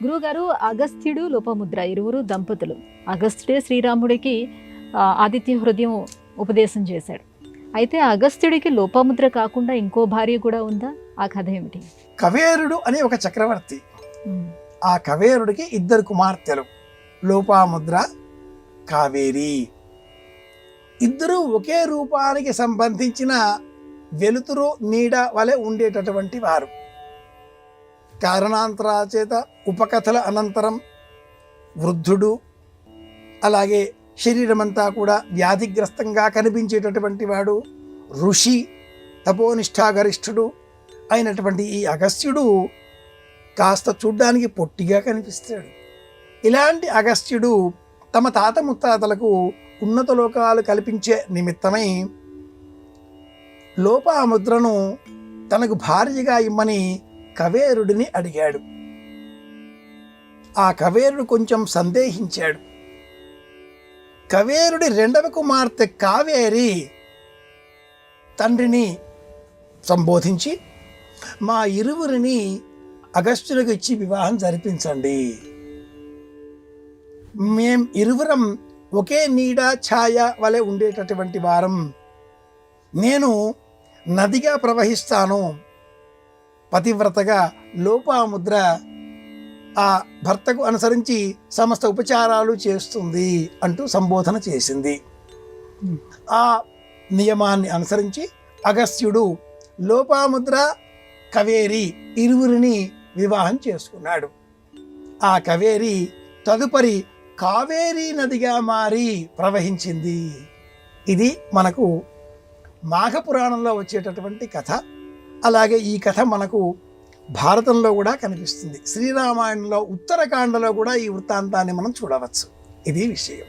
గురువుగారు అగస్త్యుడు లోపముద్ర ఇరువురు దంపతులు. అగస్త్యుడే శ్రీరాముడికి ఆదిత్య హృదయం ఉపదేశం చేశాడు. అయితే అగస్త్యుడికి లోపముద్ర కాకుండా ఇంకో భార్య కూడా ఉందా? ఆ కథ ఏమిటి? కవేరుడు అని ఒక చక్రవర్తి. ఉమ్, ఆ కవేరుడికి 2 కుమార్తెలు, లోపాముద్ర, కావేరి. ఇద్దరు ఒకే రూపానికి సంబంధించిన వెలుతురు నీడ వలె ఉండేటటువంటి వారు. కారణాంతరాల చేత ఉపకథల అనంతరం వృద్ధుడు, అలాగే శరీరమంతా కూడా వ్యాధిగ్రస్తంగా కనిపించేటటువంటి వాడు, ఋషి, తపోనిష్టాగరిష్ఠుడు అయినటువంటి ఈ అగస్త్యుడు కాస్త చూడ్డానికి పొట్టిగా కనిపిస్తాడు. ఇలాంటి అగస్త్యుడు తమ తాత ముత్తాతలకు ఉన్నత లోకాలు కల్పించే నిమిత్తమై లోపాముద్రను తనకు భార్యగా ఇమ్మని కవేరుడిని అడిగాడు. ఆ కవేరుడు కొంచెం సందేహించాడు. కవేరుడి 2వ కుమార్తె కావేరి తండ్రిని సంబోధించి, మా ఇరువురిని అగస్త్యులకు ఇచ్చి వివాహం జరిపించండి. మేం ఇరువురం ఒకే నీడ ఛాయ వలె ఉండేటటువంటి వారం. నేను నదిగా ప్రవహిస్తాను, పతివ్రతగా లోపాముద్ర ఆ భర్తకు అనుసరించి సమస్త ఉపచారాలు చేస్తుంది అంటూ సంబోధన చేసింది. ఆ నియమాన్ని అనుసరించి అగస్త్యుడు లోపాముద్ర, కవేరి ఇరువురిని వివాహం చేసుకున్నాడు. ఆ కవేరి తదుపరి కావేరీ నదిగా మారి ప్రవహించింది. ఇది మనకు మాఘపురాణంలో వచ్చేటటువంటి కథ. అలాగే ఈ కథ మనకు భారతంలో కూడా కనిపిస్తుంది. శ్రీరామాయణంలో ఉత్తరకాండలో కూడా ఈ వృత్తాంతాన్ని మనం చూడవచ్చు. ఇది విషయం.